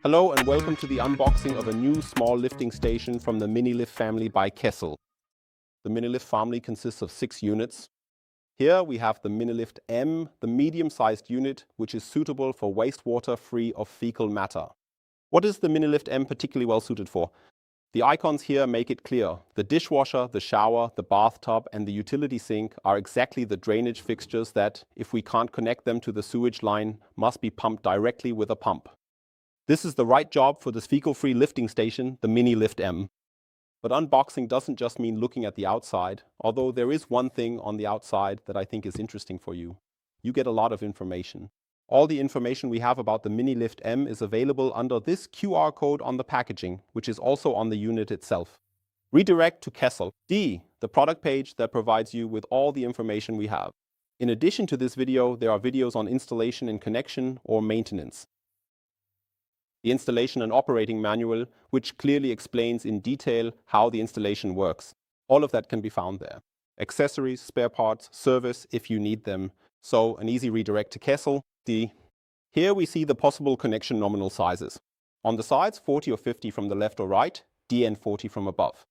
Hello and welcome to the unboxing of a new small lifting station from the Minilift family by KESSEL. The Minilift family consists of 6 units. Here we have the Minilift M, the medium-sized unit, which is suitable for wastewater free of fecal matter. What is the Minilift M particularly well suited for? The icons here make it clear. The dishwasher, the shower, the bathtub and the utility sink are exactly the drainage fixtures that, if we can't connect them to the sewage line, must be pumped directly with a pump. This is the right job for this fecal-free lifting station, the Minilift M. But unboxing doesn't just mean looking at the outside, although there is one thing on the outside that I think is interesting for you. You get a lot of information. All the information we have about the Minilift M is available under this QR code on the packaging, which is also on the unit itself. Redirect to KESSEL, the product page that provides you with all the information we have. In addition to this video, there are videos on installation and connection or maintenance. The installation and operating manual, which clearly explains in detail how the installation works. All of that can be found there. Accessories, spare parts, service if you need them. So an easy redirect to KESSEL. Here we see the possible connection nominal sizes. On the sides, 40 or 50 from the left or right, DN 40 from above.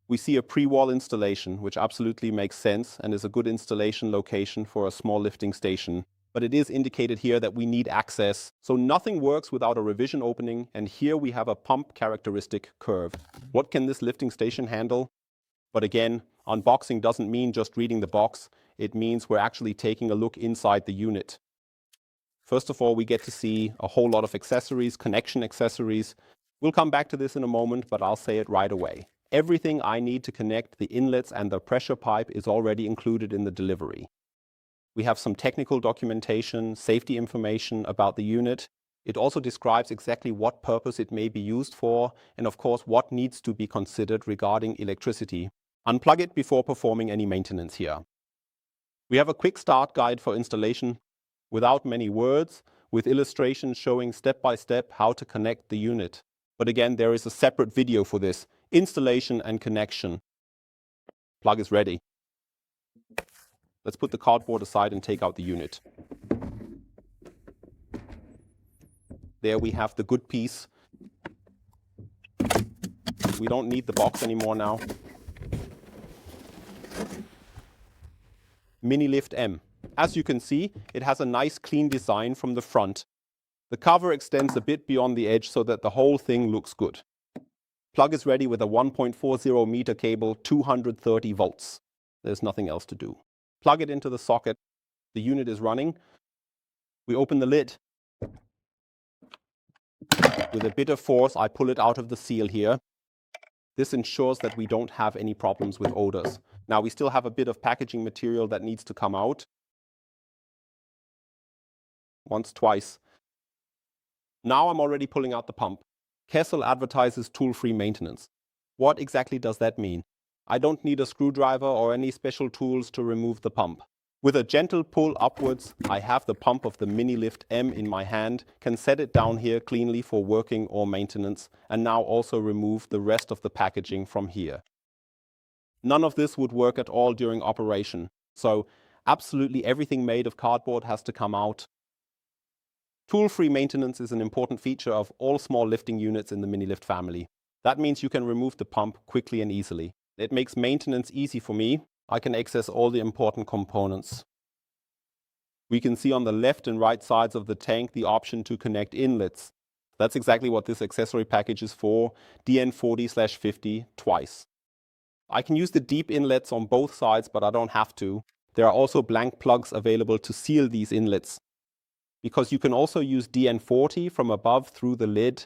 We see a pre-wall installation, which absolutely makes sense and is a good installation location for a small lifting station. But it is indicated here that we need access, so nothing works without a revision opening, and here we have a pump characteristic curve. What can this lifting station handle? But again, unboxing doesn't mean just reading the box, it means we're actually taking a look inside the unit. First of all, we get to see a whole lot of accessories, connection accessories. We'll come back to this in a moment, but I'll say it right away. Everything I need to connect the inlets and the pressure pipe is already included in the delivery. We have some technical documentation, safety information about the unit. It also describes exactly what purpose it may be used for, and of course what needs to be considered regarding electricity. Unplug it before performing any maintenance here. We have a quick start guide for installation without many words, with illustrations showing step by step how to connect the unit. But again, there is a separate video for this, installation and connection. Plug is ready. Let's put the cardboard aside and take out the unit. There we have the good piece. We don't need the box anymore now. Minilift M. As you can see, it has a nice clean design from the front. The cover extends a bit beyond the edge so that the whole thing looks good. Plug is ready with a 1.40 meter cable, 230 volts. There's nothing else to do. Plug it into the socket. The unit is running. We open the lid. With a bit of force, I pull it out of the seal here. This ensures that we don't have any problems with odors. Now we still have a bit of packaging material that needs to come out. Once, twice. Now I'm already pulling out the pump. KESSEL advertises tool-free maintenance. What exactly does that mean? I don't need a screwdriver or any special tools to remove the pump. With a gentle pull upwards, I have the pump of the Minilift M in my hand, can set it down here cleanly for working or maintenance, and now also remove the rest of the packaging from here. None of this would work at all during operation, so absolutely everything made of cardboard has to come out. Tool-free maintenance is an important feature of all small lifting units in the Minilift family. That means you can remove the pump quickly and easily. It makes maintenance easy for me. I can access all the important components. We can see on the left and right sides of the tank the option to connect inlets. That's exactly what this accessory package is for, DN 40/50 twice. I can use the deep inlets on both sides, but I don't have to. There are also blank plugs available to seal these inlets. Because you can also use DN 40 from above through the lid.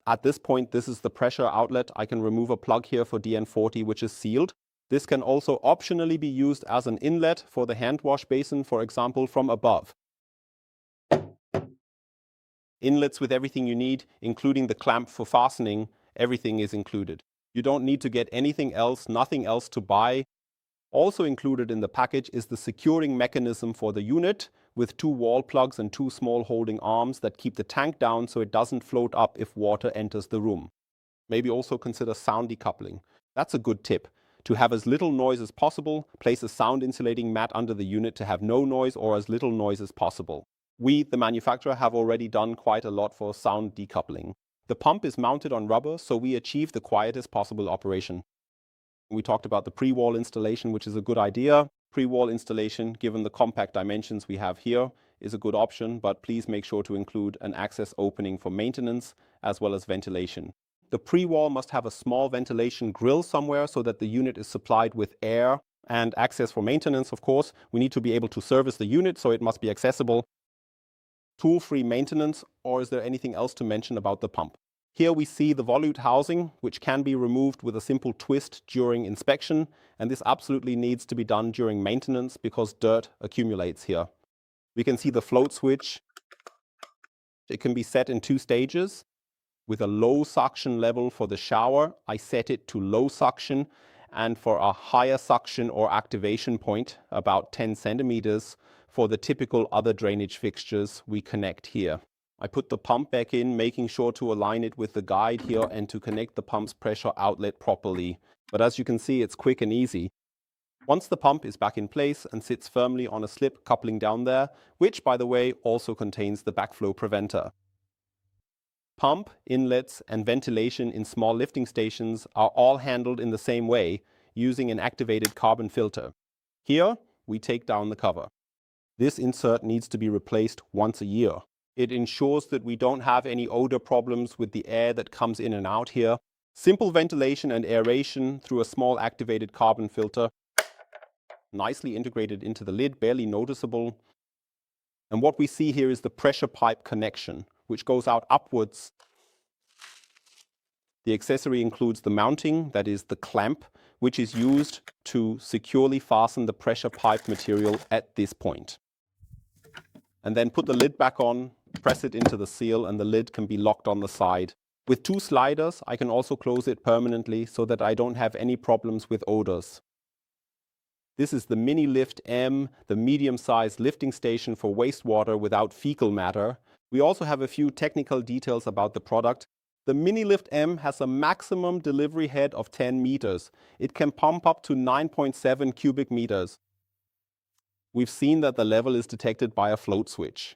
At this point, this is the pressure outlet. I can remove a plug here for DN 40, which is sealed. This can also optionally be used as an inlet for the hand wash basin, for example, from above. Inlets with everything you need, including the clamp for fastening, everything is included. You don't need to get anything else, nothing else to buy. Also included in the package is the securing mechanism for the unit, with 2 wall plugs and 2 small holding arms that keep the tank down so it doesn't float up if water enters the room. Maybe also consider sound decoupling. That's a good tip. To have as little noise as possible, place a sound insulating mat under the unit to have no noise or as little noise as possible. We, the manufacturer, have already done quite a lot for sound decoupling. The pump is mounted on rubber, so we achieve the quietest possible operation. We talked about the pre-wall installation, which is a good idea. Pre-wall installation, given the compact dimensions we have here, is a good option, but please make sure to include an access opening for maintenance as well as ventilation. The pre-wall must have a small ventilation grill somewhere so that the unit is supplied with air and access for maintenance, of course. We need to be able to service the unit, so it must be accessible. Tool-free maintenance, or is there anything else to mention about the pump? Here we see the volute housing, which can be removed with a simple twist during inspection, and this absolutely needs to be done during maintenance because dirt accumulates here. We can see the float switch. It can be set in 2 stages. With a low suction level for the shower, I set it to low suction, and for a higher suction or activation point, about 10 centimeters, for the typical other drainage fixtures we connect here. I put the pump back in, making sure to align it with the guide here and to connect the pump's pressure outlet properly. But as you can see, it's quick and easy. Once the pump is back in place and sits firmly on a slip coupling down there, which, by the way, also contains the backflow preventer. Pump, inlets, and ventilation in small lifting stations are all handled in the same way, using an activated carbon filter. Here, we take down the cover. This insert needs to be replaced once a year. It ensures that we don't have any odor problems with the air that comes in and out here. Simple ventilation and aeration through a small activated carbon filter, nicely integrated into the lid, barely noticeable. And what we see here is the pressure pipe connection, which goes out upwards. The accessory includes the mounting, that is the clamp, which is used to securely fasten the pressure pipe material at this point. And then put the lid back on, press it into the seal, and the lid can be locked on the side. With 2 sliders, I can also close it permanently so that I don't have any problems with odors. This is the Minilift M, the medium-sized lifting station for wastewater without fecal matter. We also have a few technical details about the product. The Minilift M has a maximum delivery head of 10 meters. It can pump up to 9.7 cubic meters. We've seen that the level is detected by a float switch.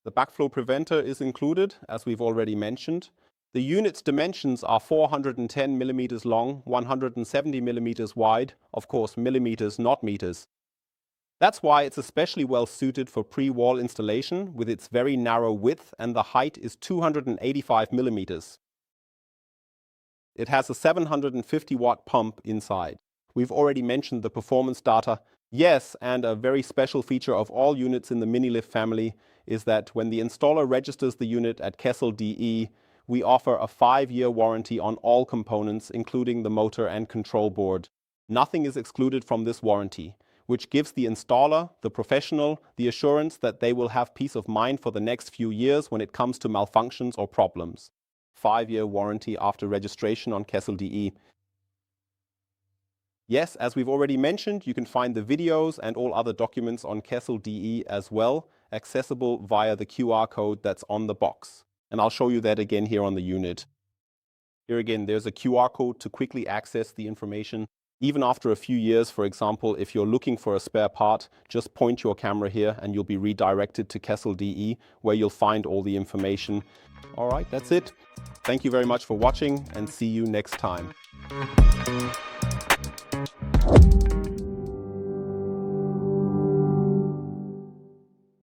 The backflow preventer is included, as we've already mentioned. The unit's dimensions are 410 millimeters long, 170 millimeters wide, of course millimeters, not meters. That's why it's especially well suited for pre-wall installation with its very narrow width, and the height is 285 millimeters. It has a 750 watt pump inside. We've already mentioned the performance data. Yes, and a very special feature of all units in the Minilift family is that when the installer registers the unit at KESSEL DE, we offer a 5-year warranty on all components, including the motor and control board. Nothing is excluded from this warranty, which gives the installer, the professional, the assurance that they will have peace of mind for the next few years when it comes to malfunctions or problems. 5-year warranty after registration on KESSEL DE. Yes, as we've already mentioned, you can find the videos and all other documents on KESSEL DE as well, accessible via the QR code that's on the box. And I'll show you that again here on the unit. Here again, there's a QR code to quickly access the information. Even after a few years, for example, if you're looking for a spare part, just point your camera here and you'll be redirected to KESSEL DE, where you'll find all the information. All right, that's it. Thank you very much for watching, and see you next time.